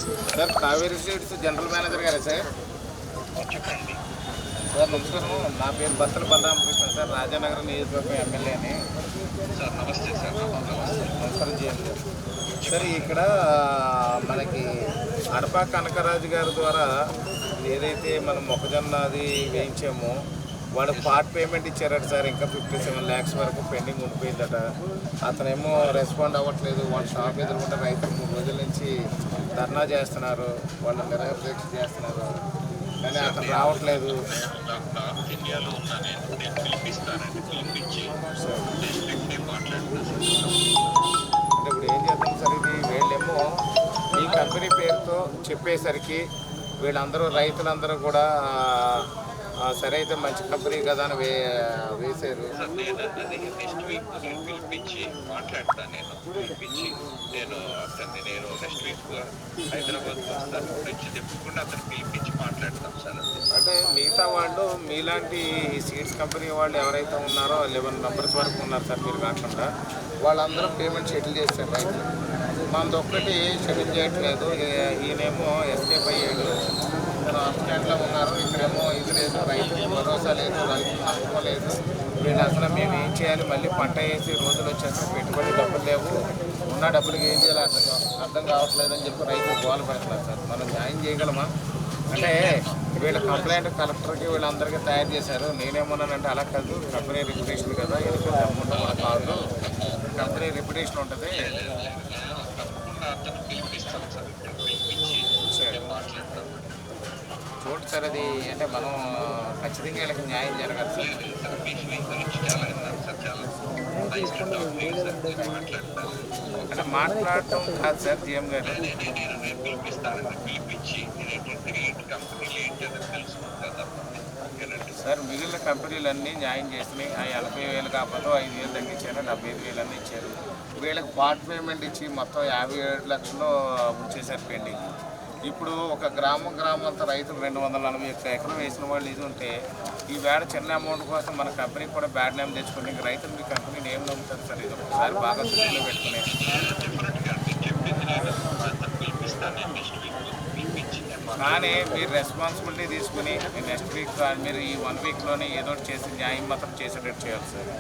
Sir Kaveri seeds general manager గారే sir. చెప్పండి sir నమస్కారం, నా పేరు బత్తల బలరామకృష్ణ సార్, రాజానగరం నియోజకవర్గం ఎమ్మెల్యేని. సార్. నమస్తే సార్. నమస్తే. నమస్కారం చేయండి సార్. సార్ ఇక్కడ మనకి అడపా కనకరాజు గారి ద్వారా ఏదైతే మనం మొక్కజొన్న అది వేయించామో వాడు పార్ట్ పేమెంట్ ఇచ్చారట సార్. ఇంకా 57 lakhs వరకు పెండింగ్ ఉండిపోయిందట. అతనేమో రెస్పాండ్ అవ్వట్లేదు. వాళ్ళ షాప్ ఎదురుకుంటే రైతులు 3 రోజుల నుంచి ధర్నా చేస్తున్నారు, వాళ్ళు నిరాదీక్ష చేస్తున్నారు, కానీ అతను రావట్లేదు. నార్త్ ఇండియాలో ఉన్నా నేను పిలిపిస్తానండి. పిలిపించి మాట్లాడుతున్నాను. అంటే ఇప్పుడు ఏం చేద్దాం సార్, ఇది వీళ్ళేమో ఈ కంపెనీ పేరుతో చెప్పేసరికి వీళ్ళందరూ రైతులందరూ కూడా సరే అయితే మంచి కంపెనీ కదా అని వేసారు. సార్ నేను అన్నది నెక్స్ట్ వీక్ పిలిపించి మాట్లాడతాను. పిలిపించి నేను నెక్స్ట్ వీక్ హైదరాబాద్ వస్తాను. గురించి చెప్పుకుండా అతను పిలిపించి మాట్లాడతాం సార్. అంటే మిగతా వాళ్ళు మీలాంటి సీడ్స్ కంపెనీ వాళ్ళు ఎవరైతే ఉన్నారో 11 numbers వరకు ఉన్నారు సార్ మీరు కాకుండా, వాళ్ళందరూ పేమెంట్ షెటిల్ చేస్తారు రైతులు. మనది ఒక్కటి షెటిల్ చేయట్లేదు. ఈయనేమో ఎస్కేప్ అయ్యాడు, స్టాండ్లో ఉన్నారు. ఇక్కడేమో ఇది లేదు, రైతులకు భరోసా లేదు, రైతులకు నమ్మకం లేదు. వీళ్ళు అసలు మేము ఏం చేయాలి, మళ్ళీ పంట వేసి రోజులు వచ్చేస్తే పెట్టుబడి డబ్బులు లేవు, ఉన్న డబ్బులకి ఏం చేయాలి అర్థం కావట్లేదు అని చెప్పి రైతులు గోల పెడుతున్నారు సార్. మనం న్యాయం చేయగలమా అంటే వీళ్ళ కంప్లైంట్ కలెక్టర్కి వీళ్ళందరికీ తయారు చేశారు. నేనేమన్నానంటే అలా కాదు, కంపెనీ రిప్యుటేషన్ కదా, ఎందుకంటే అమౌంట్ కూడా కాదు, కంపెనీ రిప్యుటేషన్ ఉంటుంది. చూడు సార్, అది అంటే మనం ఖచ్చితంగా వీళ్ళకి న్యాయం జరగాలి సార్. అంటే మాట్లాడటం కాదు సార్ జిఎం గారు. సార్ మిగిలిన కంపెనీలన్నీ న్యాయం చేసినాయి. ఆ 80,000 కాకపోతే 5,000 తగ్గించారు, 75,000 అన్నీ ఇచ్చారు. వీళ్ళకి పార్ట్ పేమెంట్ ఇచ్చి మొత్తం 57 లక్షలు ఉంచేసారు పెండింగ్. ఇప్పుడు ఒక గ్రామం అంతా రైతులు 241 ఎకరం వేసిన వాళ్ళు ఇది ఉంటే ఈ వేళ చిన్న అమౌంట్ కోసం మన కంపెనీకి కూడా బ్యాడ్ నేమ్ తెచ్చుకుంటే ఇంక రైతులు మీ కంపెనీని ఏం నమ్ముతారు సార్? ఇది ఒకసారి బాగా దృష్టిలో పెట్టుకునే కానీ మీరు రెస్పాన్సిబిలిటీ తీసుకుని నెక్స్ట్ వీక్ మీరు ఈ 1 weekలోనే ఏదో ఒకటి చేసి న్యాయం మాత్రం చేసేటట్టు చేయాలి సార్.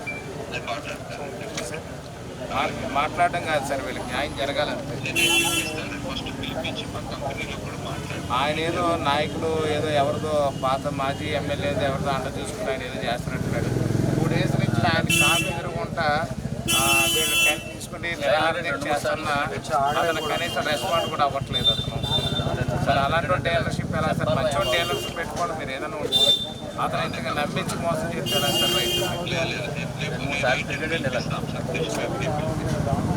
మాట్లాడడం కాదు సార్, వీళ్ళకి న్యాయం జరగాలంటే. ఆయన ఏదో నాయకులు ఏదో ఎవరిదో పాత మాజీ ఎమ్మెల్యే ఎవరిదో అంట చూసుకుని ఆయన ఏదో చేస్తున్నట్టున్నాడు. 2 days నుంచి ఆయన షాప్ ఎదురుకుంటా వీళ్ళు టెంట్ తీసుకుని నిరాహారం చేస్తున్నా అతను కనీసం రెస్పాండ్ కూడా అవ్వట్లేదు అతను. సార్ అలాంటి డీలర్షిప్ ఎలా సార్? మంచి డీలర్షిప్ పెట్టుకోవడం మీరు ఏదైనా ఉంటుంది, అతను ఇంతగా నమ్మించి మోసం చేస్తారా సార్ రైతు?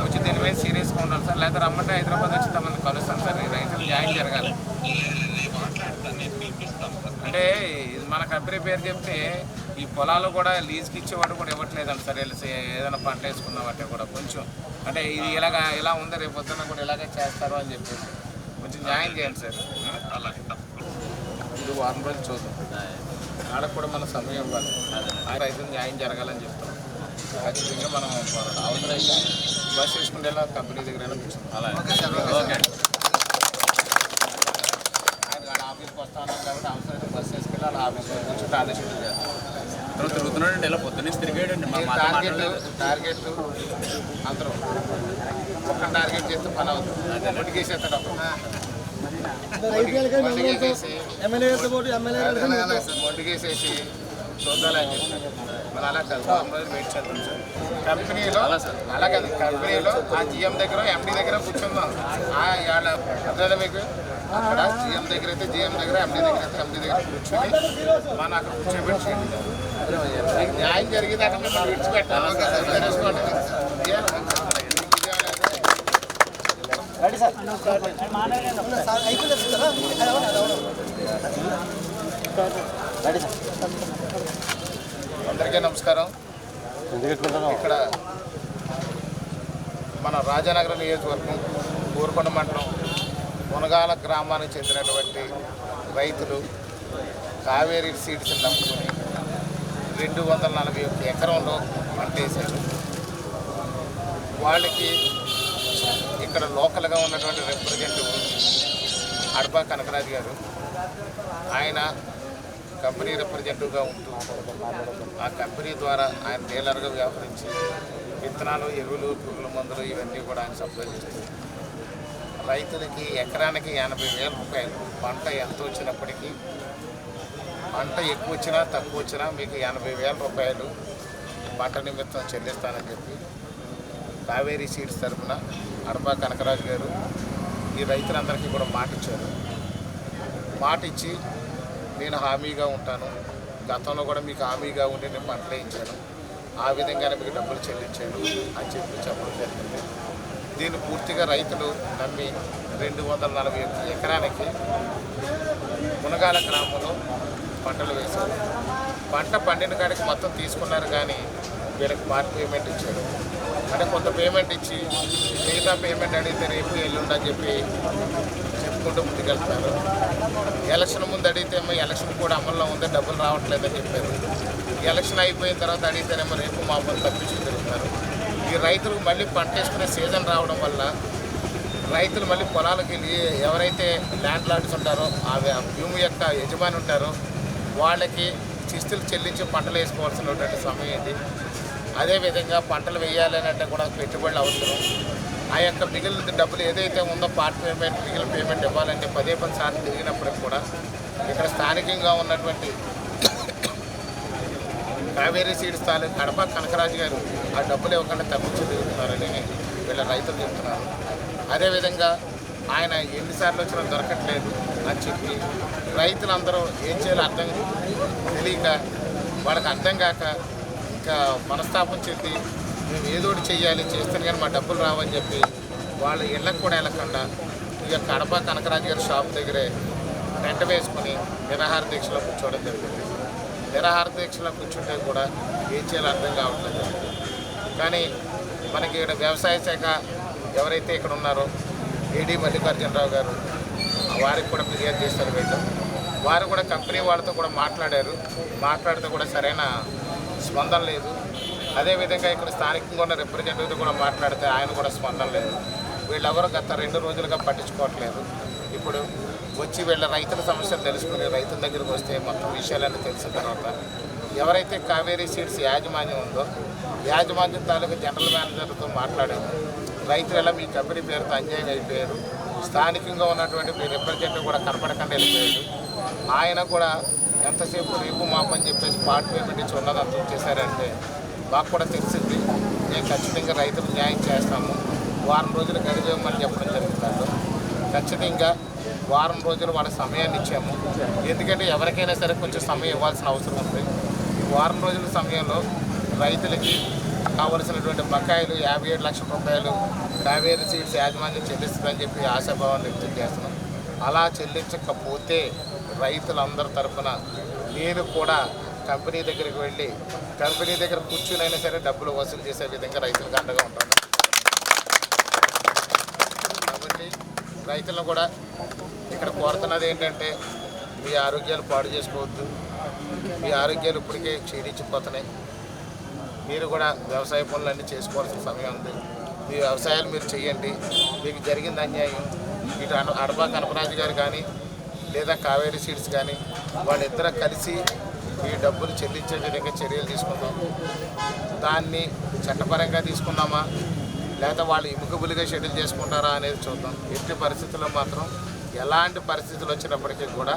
వచ్చి దీని మీద సీరియస్గా ఉండాలి సార్, లేదా రమ్మంటే హైదరాబాద్ వచ్చి తమని కలుస్తాం సార్. ఈ రైతులు న్యాయం జరగాలి. అంటే మన కంపెనీ పేరు చెప్తే ఈ పొలాలు కూడా లీజ్కి ఇచ్చేవాడు కూడా ఇవ్వట్లేదండి సార్. ఏదైనా పంట వేసుకుందామంటే కూడా కొంచెం అంటే ఇది ఇలా ఉంది, రేపు పొద్దున్న కూడా ఇలాగే చేస్తారు అని చెప్పేసి కొంచెం న్యాయం చేయండి సార్. ఇది 1 రోజు చూద్దాం, ఆడకు కూడా మన సమయం ఇవ్వాలి. ఆ రైతులు న్యాయం జరగాలని చెప్తాం. ఖచ్చితంగా మనం అవసరం బస్ వేసుకుంటే కంపెనీ దగ్గర అలా ఓకే. ఆయన ఆఫీస్కి వస్తాను కాబట్టి అవసరం బస్ వేసుకెళ్ళి అలా ఆఫీస్లో కూర్చుంటే ఆలోచన చేస్తాను. తిరుగుతున్నాడండి, ఇలా పొద్దున్నే తిరిగాడండి. టార్గెట్ అందరూ ఒక్క టార్గెట్ చేస్తే పని అవుతుంది. ఒడికేసేస్తాడు మొండికేసేసి చూద్దాలని చెప్తాను. మనం అలా కాదు, 3 రోజులు వెయిట్ చేద్దాం సార్. కంపెనీలో అలా కాదు, కంపెనీలో ఆ జిఎం దగ్గర ఎండి దగ్గర కూర్చుందాం. వాళ్ళ అర్థం మీకు అక్కడ జిఎం దగ్గర అయితే జిఎం దగ్గర, ఎండి దగ్గర అయితే ఎండి దగ్గర కూర్చొని మనం అక్కడ కూర్చోబెట్టి న్యాయం జరిగింది అక్కడ మనం విడిచిపెట్టాలి. అందరికీ నమస్కారం. ఇక్కడ మన రాజానగరం నియోజకవర్గం ఊరుకొండ మండలం మునగాల గ్రామానికి చెందినటువంటి రైతులు కావేరీ సీడ్స్ నమ్ముకొని 241 ఎకరంలో పంట వేశారు. వాళ్ళకి ఇక్కడ లోకల్గా ఉన్నటువంటి రిప్రజెంటేటివ్ కడప కనకరాజు గారు. ఆయన కంపెనీ రిప్రజెంటేటివ్గా ఉంటూ ఆ కంపెనీ ద్వారా ఆయన డీలర్గా వ్యవహరించి విత్తనాలు, ఎరువులు, పురుగుల మందులు ఇవన్నీ కూడా ఆయన సప్లై చేస్తారు. రైతులకి ఎకరానికి 80,000 రూపాయలు పంట ఎంత వచ్చినప్పటికీ, పంట ఎక్కువ వచ్చినా తక్కువ వచ్చినా మీకు 80,000 రూపాయలు పంట నిమిత్తం చెల్లిస్తానని చెప్పి కావేరీ సీడ్స్ తరఫున అడపా కనకరాజు గారు ఈ రైతులందరికీ కూడా మాట ఇచ్చారు. మాట ఇచ్చి నేను హామీగా ఉంటాను, గతంలో కూడా మీకు హామీగా ఉండి నేను పంటలు వేయించాను, ఆ విధంగానే మీకు డబ్బులు చెల్లించాను అని చెప్పడం జరిగింది. దీన్ని పూర్తిగా రైతులు నమ్మి 240 ఎకరానికి మునగాల గ్రామంలో పంటలు వేశారు. పంట పండిన కాడికి మొత్తం తీసుకున్నారు, కానీ వీళ్ళకి పార్ట్ పేమెంట్ ఇచ్చారు. అంటే కొంత పేమెంట్ ఇచ్చి మిగతా పేమెంట్ అడిగితే రేపు ఎల్లుండి అని చెప్పి చెప్పుకుంటూ ముందుకెళ్తున్నారు. ఎలక్షన్ ముందు అడిగితేమో ఎలక్షన్ కూడా అమల్లో ఉంది, డబ్బులు రావట్లేదని చెప్పారు. ఎలక్షన్ అయిపోయిన తర్వాత అడిగితేనేమో రేపు మామూలు తప్పించి తిరుగుతున్నారు. ఈ రైతులకు మళ్ళీ పంట వేసుకునే సీజన్ రావడం వల్ల రైతులు మళ్ళీ పొలాలకు వెళ్ళి ఎవరైతే ల్యాండ్ లార్డ్స్ ఉంటారో ఆ భూమి యొక్క యజమాని ఉంటారో వాళ్ళకి చిస్తులు చెల్లించి పంటలు వేసుకోవాల్సినటువంటి సమయం ఇది. అదేవిధంగా పంటలు వేయాలనంటే కూడా పెట్టుబడులు అవసరం. ఆ యొక్క మిగిలిన డబ్బులు ఏదైతే ఉందో పార్ట్ పేమెంట్, మిగిలిన పేమెంట్ ఇవ్వాలంటే 10 సార్లు తిరిగినప్పటికి కూడా ఇక్కడ స్థానికంగా ఉన్నటువంటి కావేరీ సీడ్స్ తాలూకు కడప కనకరాజు గారు ఆ డబ్బులు ఇవ్వకుండా తప్పించి తిరుగుతున్నారని వీళ్ళ రైతులు చెప్తున్నారు. అదేవిధంగా ఆయన ఎన్నిసార్లు వచ్చినా దొరకట్లేదు అని చెప్పి రైతులందరూ ఏం చేయాలో అర్థం తెలియక, వాళ్ళకి అర్థం కాక ఇంకా మనస్తాపం చెంది మేము ఏదోటి చెయ్యాలి, చేస్తాను కానీ మా డబ్బులు రావని చెప్పి వాళ్ళ ఇళ్ళకు కూడా వెళ్ళకుండా ఈ యొక్క కడప కనకరాజు గారి షాప్ దగ్గరే టెంట వేసుకొని నిరాహార దీక్షలో కూర్చోవడం జరిగింది. నిరాహార దీక్షలో కూర్చుంటే కూడా ఏం చేయాలో అర్థం కావట్లేదు. కానీ మనకి ఇక్కడ వ్యవసాయ శాఖ ఎవరైతే ఇక్కడ ఉన్నారో ఏడీ మల్లికార్జునరావు గారు, వారికి కూడా ఫిర్యాదు చేస్తారు వీళ్ళు. వారు కూడా కంపెనీ వాళ్ళతో కూడా మాట్లాడితే కూడా సరైన స్పందన లేదు. అదేవిధంగా ఇక్కడ స్థానికంగా ఉన్న రిప్రజెంటేటివ్ కూడా మాట్లాడితే ఆయన కూడా స్పందన లేదు. వీళ్ళెవరూ గత 2 రోజులుగా పట్టించుకోవట్లేదు. ఇప్పుడు వచ్చి వీళ్ళ రైతుల సమస్యలు తెలుసుకుని రైతుల దగ్గరికి వస్తే మొత్తం విషయాలన్నీ తెలిసిన తర్వాత ఎవరైతే కావేరీ సీడ్స్ యాజమాన్యం ఉందో యాజమాన్యం తాలూకు జనరల్ మేనేజర్తో మాట్లాడారు. రైతులు ఎలా మీ కంపెనీ పేరుతో అన్యాయం అయిపోయారు, స్థానికంగా ఉన్నటువంటి మీ రిప్రజెంటేటివ్ కూడా కనపడకుండా వెళ్ళిపోయాడు. ఆయన కూడా ఎంతసేపు రేపు మాపని చెప్పేసి పార్ట్ పేమెంట్ ఇచ్చి ఉన్నదంతా చేశారంటే మాకు కూడా తెలిసింది. నేను ఖచ్చితంగా రైతులకు న్యాయం చేస్తాము, వారం రోజులు గడివేమని చెప్పడం జరుగుతుంది. ఖచ్చితంగా వారం రోజులు వాళ్ళ సమయాన్ని ఇచ్చాము. ఎందుకంటే ఎవరికైనా సరే కొంచెం సమయం ఇవ్వాల్సిన అవసరం ఉంది. ఈ వారం రోజుల సమయంలో రైతులకి కావలసినటువంటి బకాయిలు 57 లక్షల రూపాయలు కావేరీ సీడ్స్ యాజమాన్యం చెల్లిస్తుందని చెప్పి ఆశాభావాన్ని వ్యక్తం చేస్తున్నాం. అలా చెల్లించకపోతే రైతులందరి తరఫున నేను కూడా కంపెనీ దగ్గరికి వెళ్ళి కంపెనీ దగ్గర కూర్చునైనా సరే డబ్బులు వసూలు చేసే విధంగా రైతులకు అండగా ఉంటాను. కాబట్టి రైతులను కూడా ఇక్కడ కోరుతున్నది ఏంటంటే మీ ఆరోగ్యాలు పాడు చేసుకోవద్దు. మీ ఆరోగ్యాలు ఇప్పటికే క్షీణించిపోతున్నాయి. మీరు కూడా వ్యవసాయ పనులన్నీ చేసుకోవాల్సిన సమయం ఉంది. మీ వ్యవసాయాలు మీరు చేయండి. మీకు జరిగింది అన్యాయం. ఇటు అడపా కనపరాజు గారు కానీ లేదా కావేరీ సీడ్స్ కానీ వాళ్ళిద్దరూ కలిసి ఈ డబ్బులు చెల్లించే విధంగా చర్యలు తీసుకుందాం. దాన్ని చట్టపరంగా తీసుకుందామా లేదా వాళ్ళు ఇముకబులుగా షెడ్యూల్ చేసుకుంటారా అనేది చూద్దాం. ఎట్టి పరిస్థితుల్లో మాత్రం ఎలాంటి పరిస్థితులు వచ్చినప్పటికీ కూడా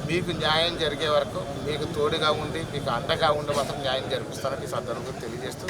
మీకు న్యాయం జరిగే వరకు మీకు తోడుగా ఉండి మీకు అండగా ఉండి మాత్రం న్యాయం జరిపిస్తానని ఈ సందర్భంగా తెలియజేస్తూ